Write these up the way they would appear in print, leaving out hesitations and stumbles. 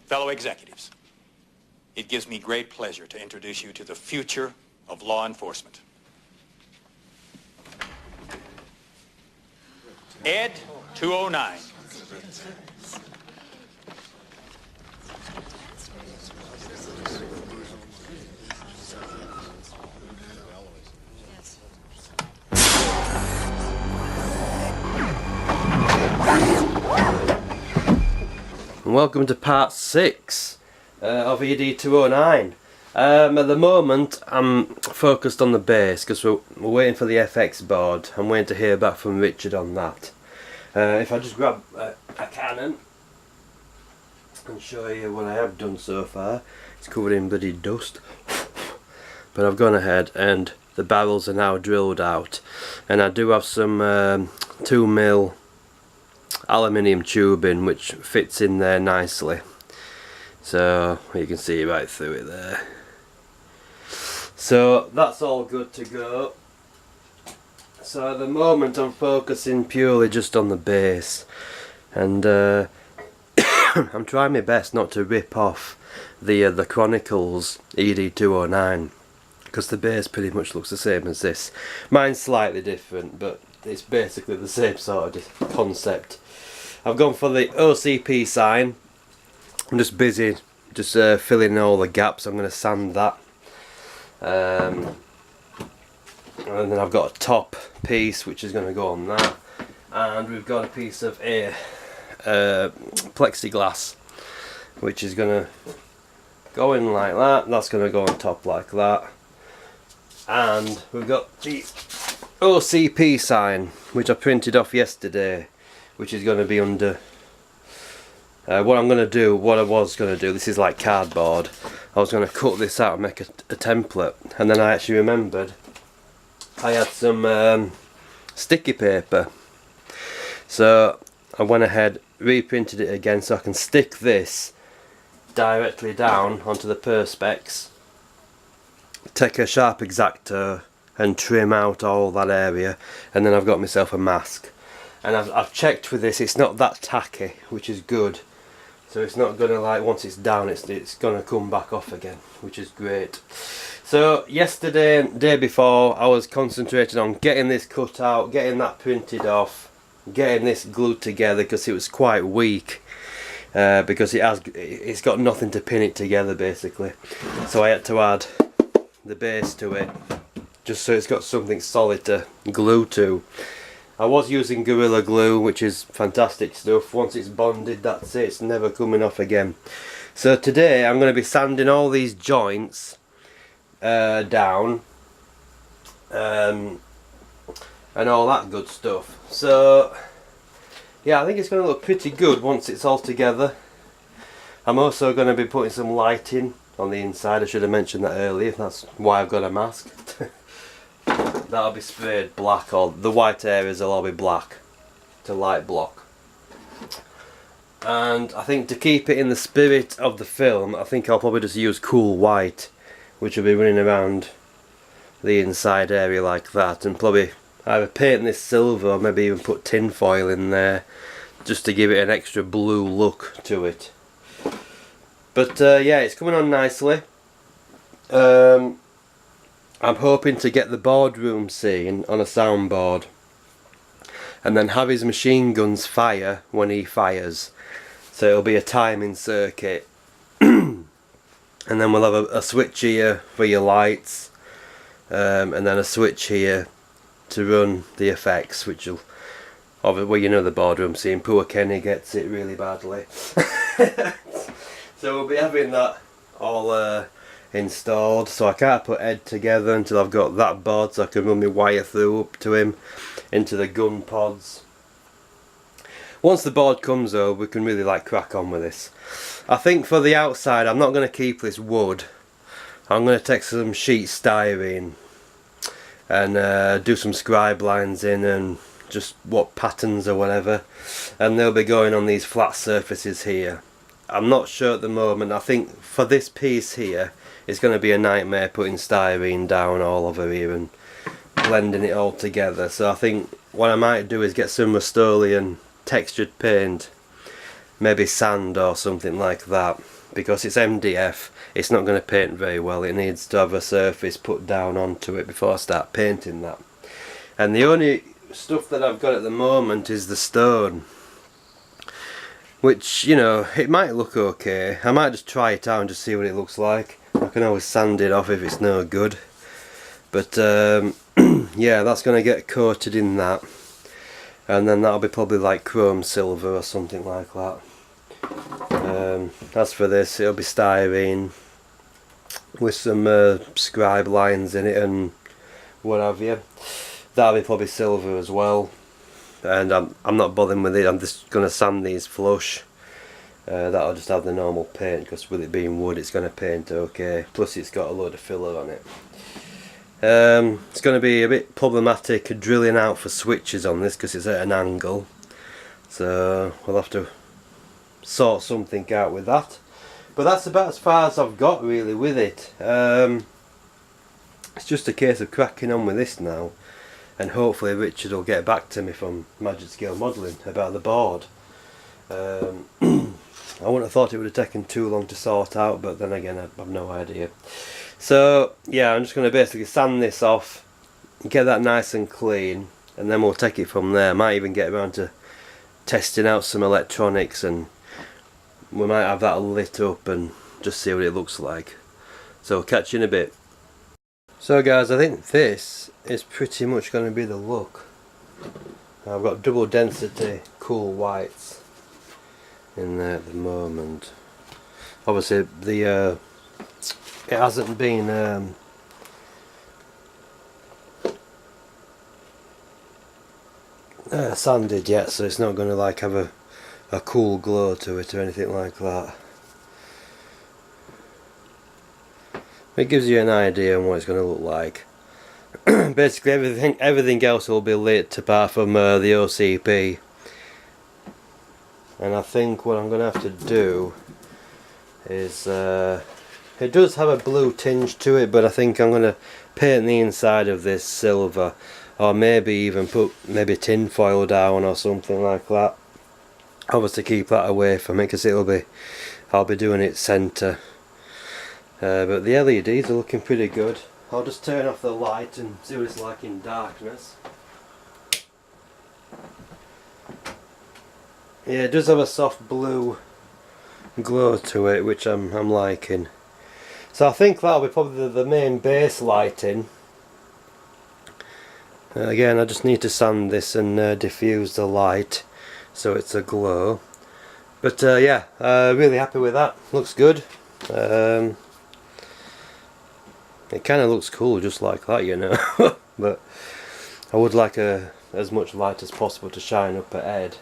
Fellow executives, it gives me great pleasure to introduce you to the future of law enforcement. Ed 209. Welcome to part 6 of ED 209. At the moment I'm focused on the base because we're waiting for the FX board. I'm waiting to hear back from Richard on that. If I just grab a Canon and show you what I have done so far. It's covered in bloody dust, but I've gone ahead and the barrels are now drilled out, and I do have some 2mm aluminium tubing which fits in there nicely, so you can see right through it there. So that's all good to go. So at the moment I'm focusing purely just on the base, and I'm trying my best not to rip off the Chronicles ED 209 because the base pretty much looks the same as this. Mine's slightly different, but it's basically the same sort of concept. I've gone for the OCP sign. I'm just busy filling in all the gaps. I'm going to sand that, and then I've got a top piece which is going to go on that, and we've got a piece of plexiglass which is going to go in like that. That's going to go on top like that, and we've got the OCP sign which I printed off yesterday, which is going to be under what I was going to do, this is like cardboard. I was going to cut this out and make a template, and then I actually remembered I had some sticky paper, so I went ahead, reprinted it again so I can stick this directly down onto the perspex, take a sharp X-Acto and trim out all that area, and then I've got myself a mask. And I've checked with this, it's not that tacky, which is good. So it's not gonna, like, once it's down, it's gonna come back off again, which is great. So yesterday and day before, I was concentrating on getting this cut out, getting that printed off, getting this glued together because it was quite weak. Because it's got nothing to pin it together basically. So I had to add the base to it, just so it's got something solid to glue to. I was using Gorilla Glue, which is fantastic stuff. Once it's bonded, that's it, it's never coming off again. So today I'm going to be sanding all these joints down, and all that good stuff. So yeah, I think it's going to look pretty good once it's all together. I'm also going to be putting some lighting on the inside. I should have mentioned that earlier, that's why I've got a mask. That'll be sprayed black, or the white areas will all be black to light block. And I think to keep it in the spirit of the film, I think I'll probably just use cool white, which will be running around the inside area like that, and probably either paint this silver or maybe even put tin foil in there just to give it an extra blue look to it. But yeah, it's coming on nicely. I'm hoping to get the boardroom scene on a soundboard and then have his machine guns fire when he fires, so it'll be a timing circuit. And then we'll have a switch here for your lights, and then a switch here to run the effects, which will, well, you know the boardroom scene, poor Kenny gets it really badly. So we'll be having that all installed, so I can't put Ed together until I've got that board so I can run my wire through up to him into the gun pods. Once the board comes over, we can really like crack on with this. I think for the outside I'm not going to keep this wood. I'm going to take some sheet styrene and do some scribe lines in and just what patterns or whatever, and they'll be going on these flat surfaces here. I'm not sure at the moment. I think for this piece here it's going to be a nightmare putting styrene down all over here and blending it all together. So I think what I might do is get some Rust-Oleum textured paint, maybe sand or something like that, because it's MDF, it's not going to paint very well. It needs to have a surface put down onto it before I start painting that. And the only stuff that I've got at the moment is the stone, which, you know, it might look okay. I might just try it out and just see what it looks like. I can always sand it off if it's no good, but yeah, that's going to get coated in that, and then that'll be probably like chrome silver or something like that. As for this, it'll be styrene with some scribe lines in it and what have you. That'll be probably silver as well, and I'm not bothering with it. I'm just going to sand these flush. That'll just have the normal paint, because with it being wood it's going to paint okay, plus it's got a load of filler on it. It's going to be a bit problematic drilling out for switches on this because it's at an angle, so we'll have to sort something out with that. But that's about as far as I've got really with it. It's just a case of cracking on with this now, and hopefully Richard will get back to me from Magic Scale Modelling about the board. I wouldn't have thought it would have taken too long to sort out, but then again I have no idea. So yeah, I'm just going to basically sand this off, get that nice and clean, and then we'll take it from there. Might even get around to testing out some electronics, and we might have that lit up and just see what it looks like. So we'll catch you in a bit. So guys, I think this is pretty much going to be the look. I've got double density cool whites in there at the moment. Obviously the it hasn't been sanded yet, so it's not going to like have a cool glow to it or anything like that. It gives you an idea on what it's going to look like. Basically everything else will be lit apart from the OCP. And I think what I'm going to have to do is it does have a blue tinge to it, but I think I'm going to paint the inside of this silver, or maybe even put tin foil down or something like that. Obviously keep that away from it because I'll be doing it centre. But the LEDs are looking pretty good. I'll just turn off the light and see what it's like in darkness. Yeah, it does have a soft blue glow to it, which I'm liking. So I think that'll be probably the main base lighting. Again, I just need to sand this and diffuse the light so it's a glow. But yeah, really happy with that. Looks good. It kind of looks cool just like that, you know. But I would like as much light as possible to shine up ahead.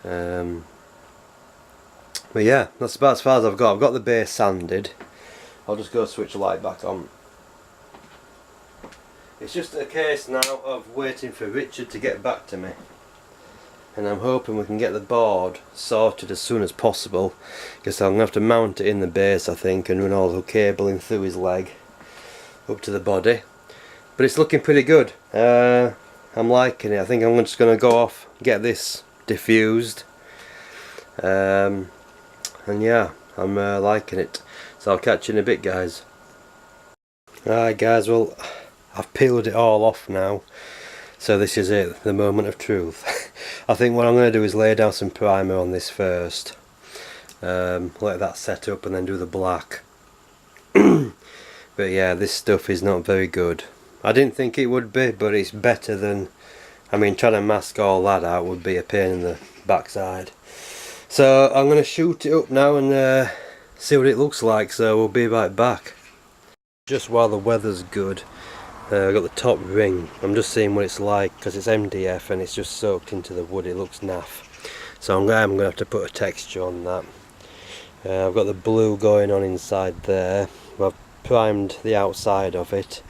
But yeah, that's about as far as I've got. I've got the base sanded. I'll just go switch the light back on. It's just a case now of waiting for Richard to get back to me, and I'm hoping we can get the board sorted as soon as possible, because I'm going to have to mount it in the base I think and run all the cabling through his leg up to the body. But it's looking pretty good. I'm liking it. I think I'm just going to go off, get this diffused, and yeah, I'm liking it. So I'll catch you in a bit, guys. Alright guys, well, I've peeled it all off now, so this is it, the moment of truth. I think what I'm going to do is lay down some primer on this first, let that set up and then do the black. But yeah, this stuff is not very good. I didn't think it would be, but it's better than, I mean, trying to mask all that out would be a pain in the backside. So I'm going to shoot it up now and see what it looks like, so we'll be right back. Just while the weather's good, I've got the top ring. I'm just seeing what it's like because it's MDF and it's just soaked into the wood. It looks naff, so I'm going to have to put a texture on that. I've got the blue going on inside there. I've primed the outside of it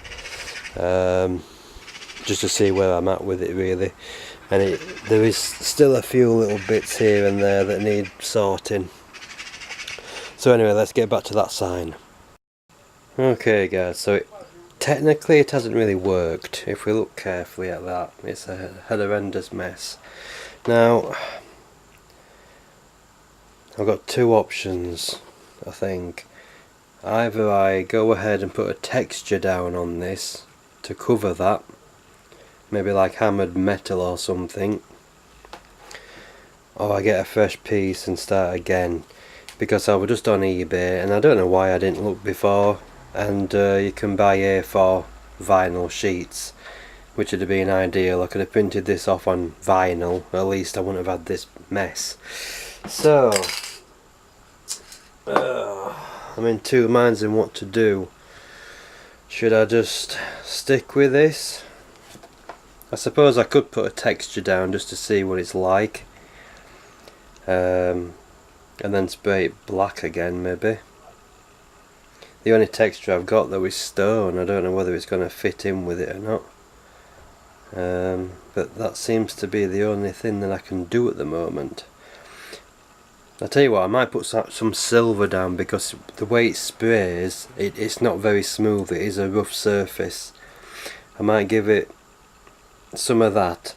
just to see where I'm at with it really, and there is still a few little bits here and there that need sorting. So anyway, let's get back to that sign. Okay guys, so technically it hasn't really worked. If we look carefully at that, it's a horrendous mess. Now I've got two options. I think. Either I go ahead and put a texture down on this to cover that, maybe like hammered metal or something, or I get a fresh piece and start again, because I was just on eBay and I don't know why I didn't look before, and you can buy A4 vinyl sheets, which would have been ideal. I could have printed this off on vinyl, at least I wouldn't have had this mess. So I'm in two minds in what to do. Should I just stick with this? I suppose I could put a texture down just to see what it's like, and then spray it black again maybe. The only texture I've got though is stone. I don't know whether it's going to fit in with it or not, but that seems to be the only thing that I can do at the moment. I'll tell you what, I might put some silver down, because the way it sprays, it's not very smooth, it is a rough surface. I might give it some of that,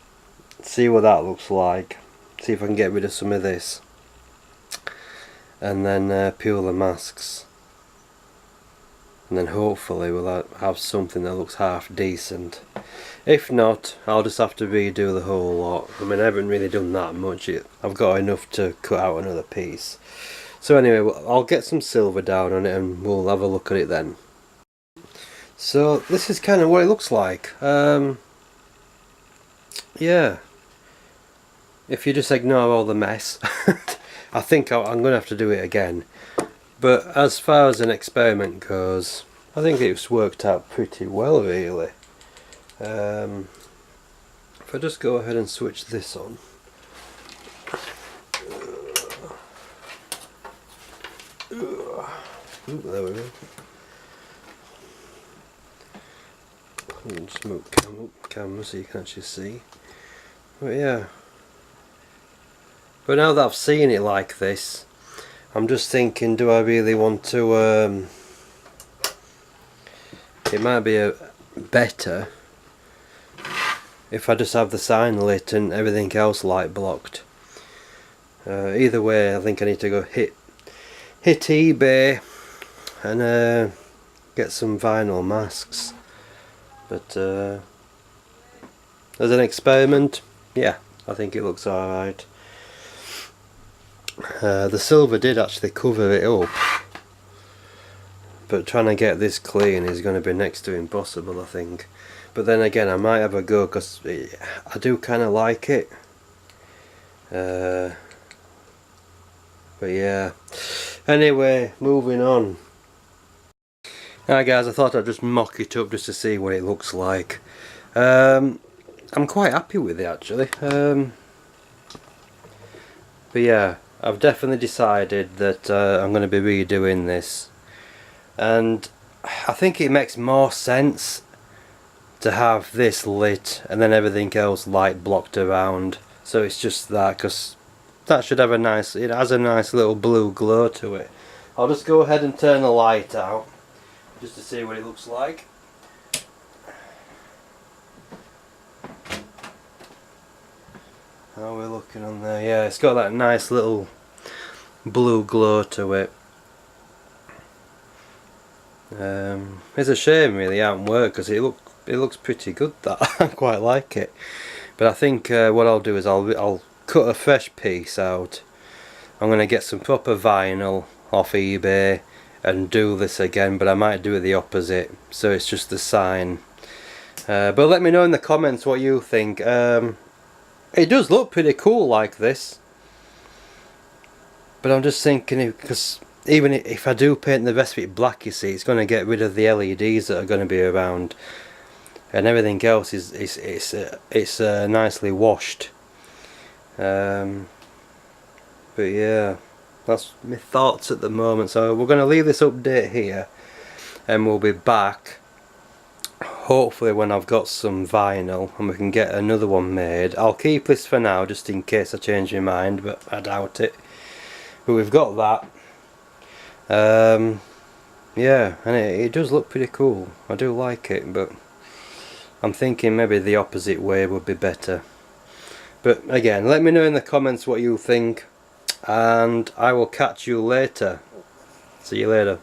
see what that looks like, see if I can get rid of some of this, and then peel the masks, and then hopefully we'll have something that looks half decent. If not, I'll just have to redo the whole lot. I mean, I haven't really done that much yet. I've got enough to cut out another piece. So anyway, I'll get some silver down on it and we'll have a look at it then. So this is kind of what it looks like. Yeah. If you just ignore all the mess, I think I'm going to have to do it again. But as far as an experiment goes, I think it's worked out pretty well really. If I just go ahead and switch this on. Ooh, there we go. Just move camera so you can actually see. But yeah. But now that I've seen it like this, I'm just thinking, do I really want to, it might be better if I just have the sign lit and everything else light blocked. Either way, I think I need to go hit eBay and get some vinyl masks. But as an experiment, yeah, I think it looks alright. The silver did actually cover it up, but trying to get this clean is going to be next to impossible, I think. But then again, I might have a go, because I do kind of like it. But yeah. Anyway, moving on. Alright guys, I thought I'd just mock it up just to see what it looks like. I'm quite happy with it actually. But yeah, I've definitely decided that I'm going to be redoing this. And I think it makes more sense to have this lit and then everything else light blocked around, so it's just that, because that should have it has a nice little blue glow to it. I'll just go ahead and turn the light out just to see what it looks like. How are we looking on there? Yeah, it's got that nice little blue glow to it. It's a shame really it hasn't worked, because it looks pretty good, that. I quite like it. But I think what I'll do is I'll cut a fresh piece out. I'm going to get some proper vinyl off eBay and do this again, but I might do it the opposite, so it's just the sign. But let me know in the comments what you think. It does look pretty cool like this, but I'm just thinking, because even if I do paint the rest of it black, you see, it's going to get rid of the LEDs that are going to be around, and everything else is nicely washed. But yeah, that's my thoughts at the moment. So we're going to leave this update here, and we'll be back hopefully when I've got some vinyl and we can get another one made. I'll keep this for now just in case I change my mind, but I doubt it. But we've got that. Yeah, and it does look pretty cool. I do like it, but I'm thinking maybe the opposite way would be better. But again, let me know in the comments what you think, and I will catch you later. See you later.